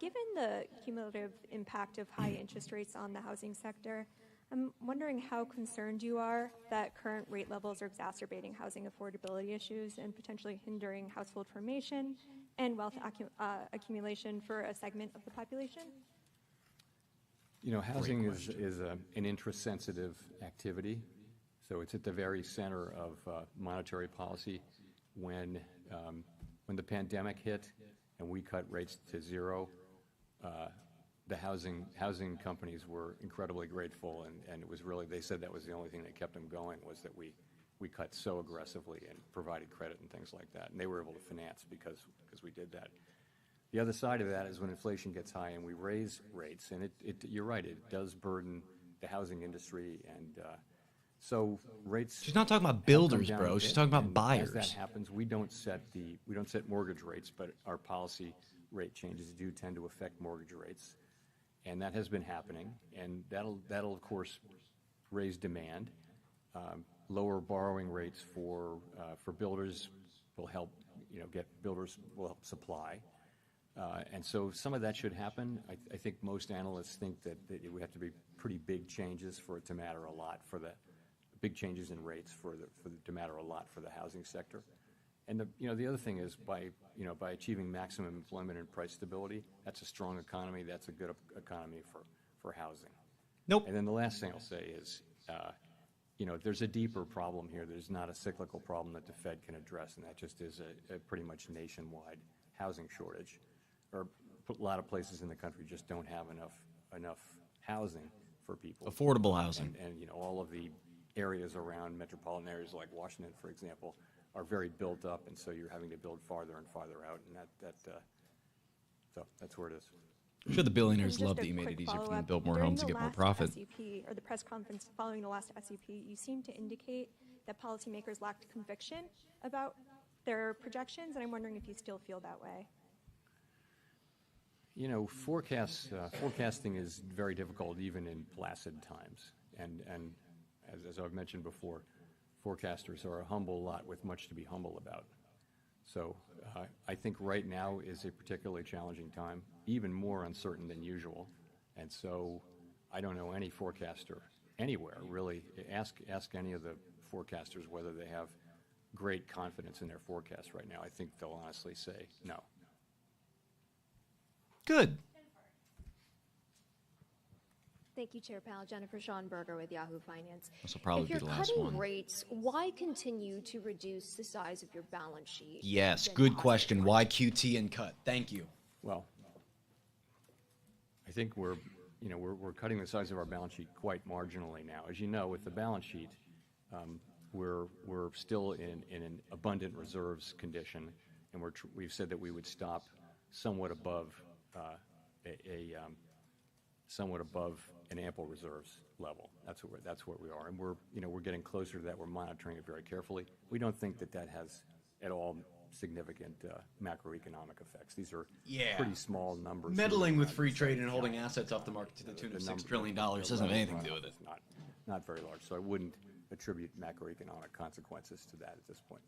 Given the cumulative impact of high interest rates on the housing sector, I'm wondering how concerned you are that current rate levels are exacerbating housing affordability issues and potentially hindering household formation and wealth accumulation for a segment of the population? Housing is an interest-sensitive activity, So it's at the very center of monetary policy. When the pandemic hit and we cut rates to zero, the housing companies were incredibly grateful, and it was really, they said that was the only thing that kept them going, was that we cut so aggressively and provided credit and things like that, and they were able to finance because we did that. The other side of that is when inflation gets high and we raise rates, and you're right, it does burden the housing industry, and so rates. She's not talking about builders, bro. She's talking about buyers. As that happens, we don't set mortgage rates, but our policy rate changes do tend to affect mortgage rates, and that has been happening, and that'll of course raise demand. Lower borrowing rates for builders will help, will help supply. And so some of that should happen. I think most analysts think that it would have to be pretty big changes for it to matter a lot, for the big changes in rates to matter a lot for the housing sector. And the other thing is by achieving maximum employment and price stability, that's a strong economy. That's a good economy for housing. Nope. And then the last thing I'll say is, there's a deeper problem here. There's not a cyclical problem that the Fed can address, and that just is a pretty much nationwide housing shortage. Or a lot of places in the country just don't have enough housing for people. Affordable housing. And all of the areas around metropolitan areas like Washington, for example, are very built up, and so you're having to build farther and farther out, and so that's where it is. I'm sure the billionaires Just love a that you made quick it easier for them to follow-up. build more During homes the and get more last profit. SUP, or the press conference following the last SUP, you seemed to indicate that policymakers lacked conviction about their projections, and I'm wondering if you still feel that way. Forecasting is very difficult even in placid times, and as I've mentioned before, forecasters are a humble lot with much to be humble about. So I think right now is a particularly challenging time, even more uncertain than usual, and so I don't know any forecaster anywhere, really. Ask any of the forecasters whether they have great confidence in their forecast right now. I think they'll honestly say no. Good. Thank you, Chair Powell. Jennifer Schonberger with Yahoo Finance. This will probably if you're be the last cutting one. rates, why continue to reduce the size of your balance sheet? Yes, than good cost question. Why QT and cut? Thank you. Well, I think we're cutting the size of our balance sheet quite marginally now. As you know, with the balance sheet, we're still in an abundant reserves condition, and we've said that we would stop somewhat above an ample reserves level. That's what we are, and we're getting closer to that. We're monitoring it very carefully. We don't think that has at all significant macroeconomic effects. These are pretty small numbers. Meddling with free trade and holding assets off the market to the tune of $6 trillion doesn't have anything to do with it. Not very large, so I wouldn't attribute macroeconomic consequences to that at this point.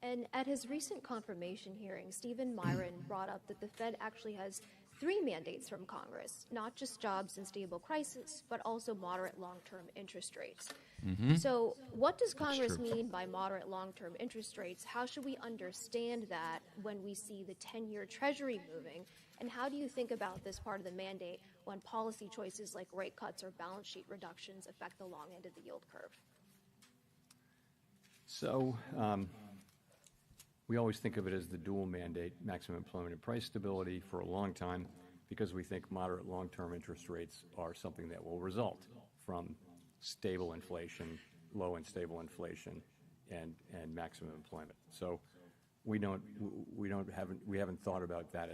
And at his recent confirmation hearing, Stephen Myron brought up that the Fed actually has 3 mandates from Congress, not just jobs and stable prices, but also moderate long-term interest rates. Mm-hmm. So what does Congress mean by moderate long-term interest rates? How should we understand that when we see the 10-year Treasury moving? And how do you think about this part of the mandate when policy choices like rate cuts or balance sheet reductions affect the long end of the yield curve? So we always think of it as the dual mandate, maximum employment and price stability, for a long time, because we think moderate long-term interest rates are something that will result from stable inflation, low and stable inflation, and maximum employment. So we haven't thought about that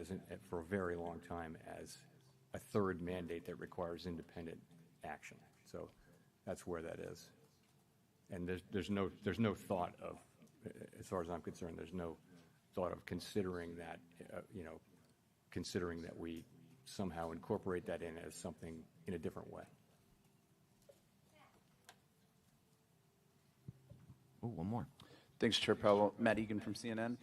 for a very long time as a third mandate that requires independent action. So that's where that is. And there's no thought of, as far as I'm concerned, there's no thought of considering that, considering that we somehow incorporate that in as something in a different way. Oh, one more. Thanks, Chair Powell. Matt Egan from CNN.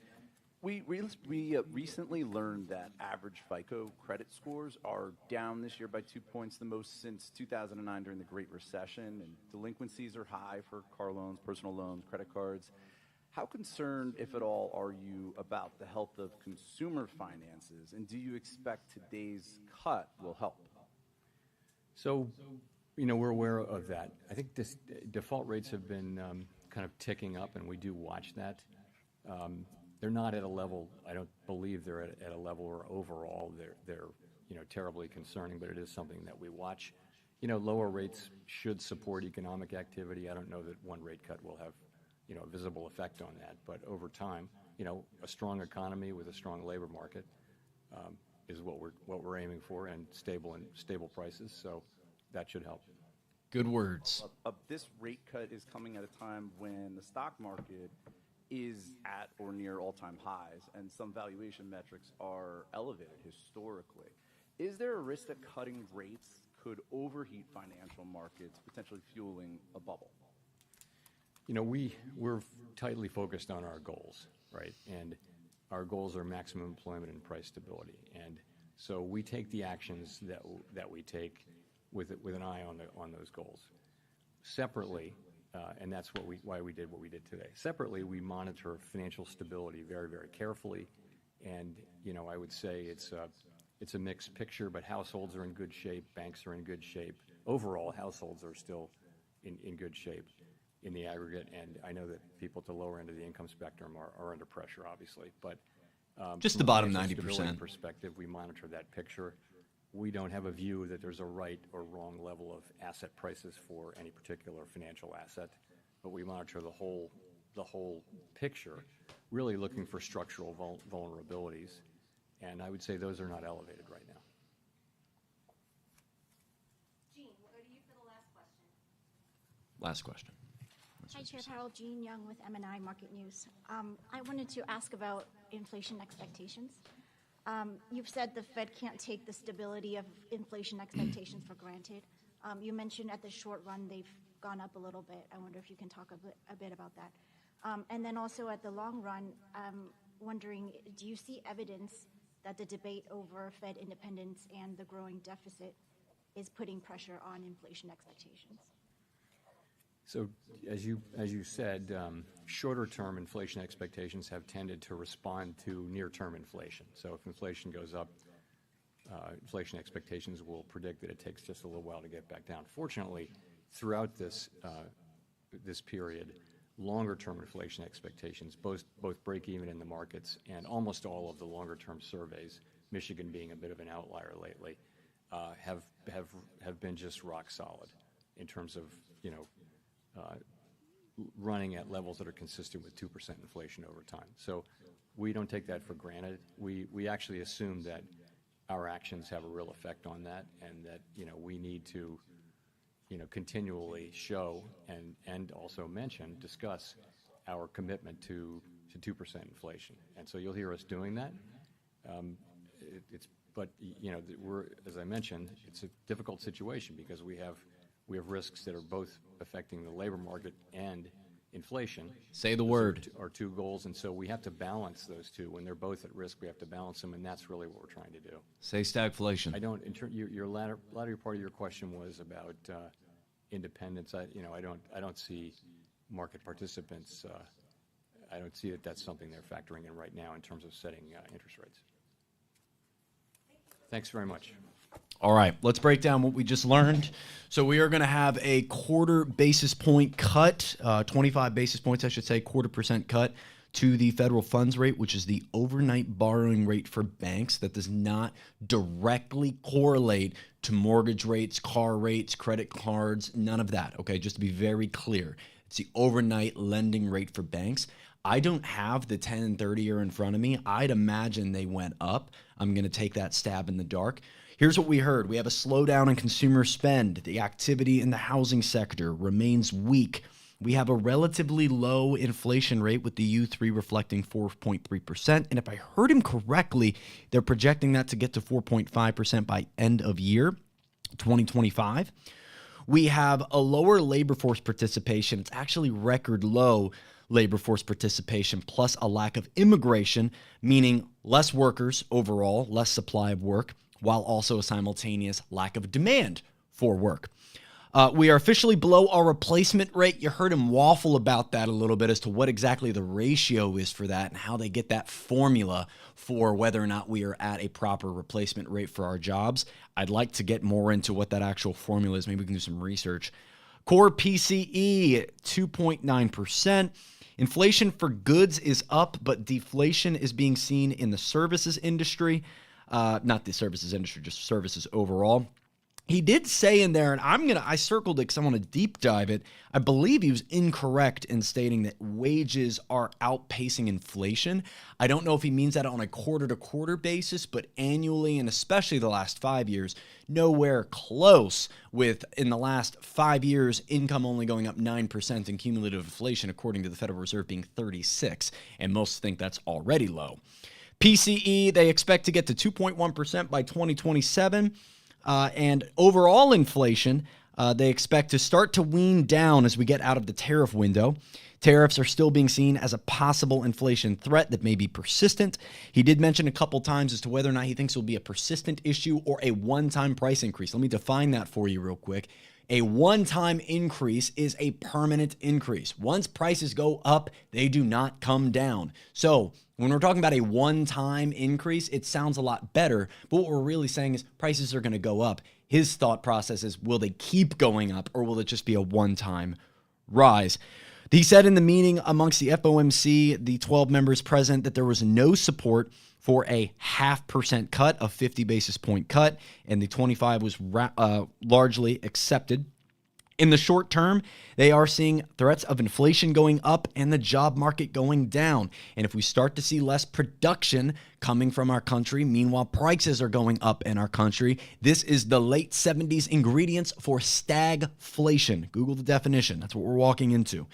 We recently learned that average FICO credit scores are down this year by 2 points, the most since 2009 during the Great Recession, and delinquencies are high for car loans, personal loans, credit cards. How concerned, if at all, are you about the health of consumer finances, and do you expect today's cut will help? So We're aware of that. I think default rates have been kind of ticking up, and we do watch that. They're not at a level, I don't believe they're at a level where overall they're terribly concerning, but it is something that we watch. Lower rates should support economic activity. I don't know that one rate cut will have, a visible effect on that, but over time, a strong economy with a strong labor market is what we're aiming for, and stable prices. So that should help. Good words. This rate cut is coming at a time when the stock market is at or near all-time highs, and some valuation metrics are elevated historically. Is there a risk that cutting rates could overheat financial markets, potentially fueling a bubble? We're tightly focused on our goals, right? And our goals are maximum employment and price stability. And so we take the actions that we take with an eye on those goals. Separately, and that's why we did what we did today. Separately, we monitor financial stability very, very carefully. And I would say it's a mixed picture, but households are in good shape, banks are in good shape. Overall, households are still in good shape in the aggregate, and I know that people at the lower end of the income spectrum are under pressure, obviously. But just the from a bottom financial 90%. stability perspective, we monitor that picture. We don't have a view that there's a right or wrong level of asset prices for any particular financial asset, but we monitor the whole picture, really looking for structural vulnerabilities. And I would say those are not elevated right now. Jean, we'll go to you for the last question. Last question. Hi, Chair Powell. Jean Young with M&I Market News. I wanted to ask about inflation expectations. You've said the Fed can't take the stability of inflation expectations for granted. You mentioned at the short run they've gone up a little bit. I wonder if you can talk a bit about that. And then also at the long run, wondering, do you see evidence that the debate over Fed independence and the growing deficit is putting pressure on inflation expectations? So as you said, shorter-term inflation expectations have tended to respond to near-term inflation. So if inflation goes up, inflation expectations will predict that it takes just a little while to get back down. Fortunately, throughout this period, longer-term inflation expectations, both break even in the markets, and almost all of the longer-term surveys, Michigan being a bit of an outlier lately, have been just rock solid in terms of running at levels that are consistent with 2% inflation over time. So we don't take that for granted. We actually assume that our actions have a real effect on that, and that we need to continually show and also discuss our commitment to 2% inflation. And so you'll hear us doing that. But as I mentioned, it's a difficult situation because we have risks that are both affecting the labor market and inflation. Say the word. Our two goals, and so we have to balance those two. When they're both at risk, we have to balance them, and that's really what we're trying to do. Say stagflation. I don't. Your latter part of your question was about independence. I don't see market participants. I don't see that that's something they're factoring in right now in terms of setting interest rates. Thanks very much. All right, let's break down what we just learned. So we are going to have a quarter basis point cut, 25 basis points, I should say, 0.25% cut to the federal funds rate, which is the overnight borrowing rate for banks. That does not directly correlate to mortgage rates, car rates, credit cards, none of that. Okay, just to be very clear, it's the overnight lending rate for banks. I don't have the 10 and 30-year in front of me. I'd imagine they went up. I'm going to take that stab in the dark. Here's what we heard. We have a slowdown in consumer spend. The activity in the housing sector remains weak. We have a relatively low inflation rate with the U3 reflecting 4.3%. And if I heard him correctly, they're projecting that to get to 4.5% by end of year 2025. We have a lower labor force participation. It's actually record low labor force participation, plus a lack of immigration, meaning less workers overall, less supply of work, while also a simultaneous lack of demand for work. We are officially below our replacement rate. You heard him waffle about that a little bit as to what exactly the ratio is for that and how they get that formula for whether or not we are at a proper replacement rate for our jobs. I'd like to get more into what that actual formula is. Maybe we can do some research. Core PCE, 2.9%. Inflation for goods is up, but deflation is being seen in the services industry. Not the services industry, just services overall. He did say in there, and I circled it because I want to deep dive it. I believe he was incorrect in stating that wages are outpacing inflation. I don't know if he means that on a quarter-to-quarter basis, but annually, and especially the last 5 years, nowhere close with, in the last 5 years, income only going up 9% and cumulative inflation, according to the Federal Reserve, being 36%, and most think that's already low. PCE, they expect to get to 2.1% by 2027. And overall inflation, they expect to start to wean down as we get out of the tariff window. Tariffs are still being seen as a possible inflation threat that may be persistent. He did mention a couple times as to whether or not he thinks it will be a persistent issue or a one-time price increase. Let me define that for you real quick. A one-time increase is a permanent increase. Once prices go up, they do not come down. So when we're talking about a one-time increase, it sounds a lot better, but what we're really saying is prices are going to go up. His thought process is, will they keep going up or will it just be a one-time rise? He said in the meeting amongst the FOMC, the 12 members present, that there was no support for a 0.5% cut, a 50 basis point cut, and the 25 was largely accepted. In the short term, they are seeing threats of inflation going up and the job market going down. And if we start to see less production coming from our country, meanwhile prices are going up in our country, this is the late 70s ingredients for stagflation. Google the definition. That's what we're walking into.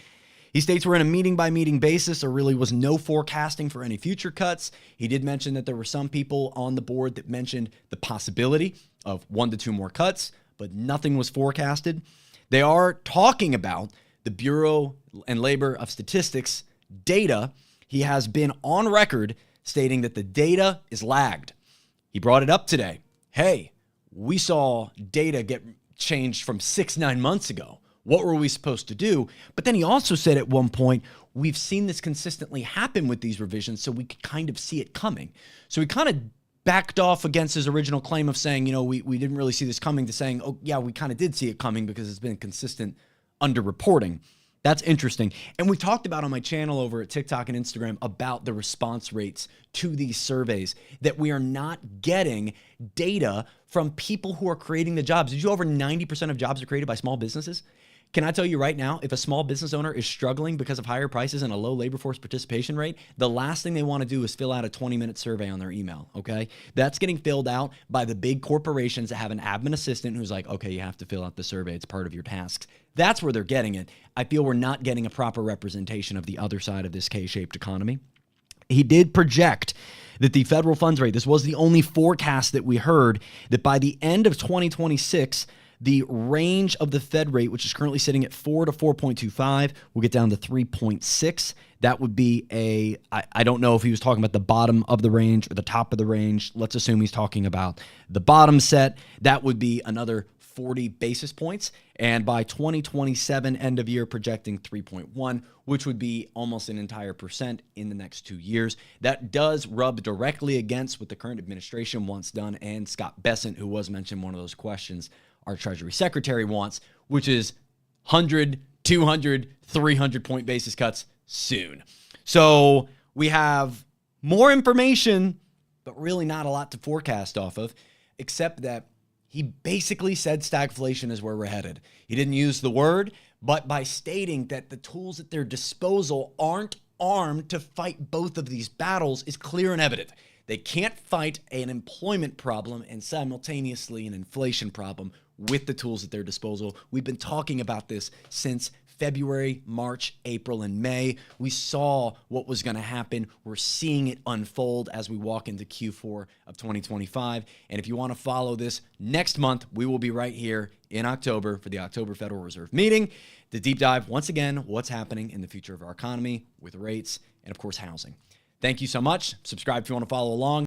He states we're in a meeting-by-meeting basis. There really was no forecasting for any future cuts. He did mention that there were some people on the board that mentioned the possibility of 1 to 2 more cuts, but nothing was forecasted. They are talking about the Bureau and Labor of Statistics data. He has been on record stating that the data is lagged. He brought it up today. Hey, we saw data get changed from 9 months ago. What were we supposed to do? But then he also said at one point, we've seen this consistently happen with these revisions, so we could kind of see it coming. So he kind of backed off against his original claim of saying, we didn't really see this coming, to saying, oh, yeah, we kind of did see it coming because it's been consistent underreporting. That's interesting. And we talked about on my channel over at TikTok and Instagram about the response rates to these surveys, that we are not getting data from people who are creating the jobs. Did you know over 90% of jobs are created by small businesses? Can I tell you right now, if a small business owner is struggling because of higher prices and a low labor force participation rate, the last thing they want to do is fill out a 20-minute survey on their email, okay? That's getting filled out by the big corporations that have an admin assistant who's like, okay, you have to fill out the survey. It's part of your tasks. That's where they're getting it. I feel we're not getting a proper representation of the other side of this K-shaped economy. He did project that the federal funds rate, this was the only forecast that we heard, that by the end of 2026, the range of the Fed rate, which is currently sitting at 4 to 4.25, will get down to 3.6. That would be I don't know if he was talking about the bottom of the range or the top of the range. Let's assume he's talking about the bottom set. That would be another 40 basis points. And by 2027, end of year, projecting 3.1, which would be almost an entire percent in the next 2 years. That does rub directly against what the current administration wants done, and Scott Bessent, who was mentioned in one of those questions, our Treasury Secretary wants, which is 100, 200, 300 point basis cuts soon. So we have more information, but really not a lot to forecast off of, except that he basically said stagflation is where we're headed. He didn't use the word, but by stating that the tools at their disposal aren't armed to fight both of these battles is clear and evident. They can't fight an employment problem and simultaneously an inflation problem with the tools at their disposal. We've been talking about this since February, March, April, and May. We saw what was going to happen. We're seeing it unfold as we walk into Q4 of 2025. And if you want to follow this next month, we will be right here in October for the October Federal Reserve meeting to deep dive once again what's happening in the future of our economy with rates and, of course, housing. Thank you so much. Subscribe if you want to follow along.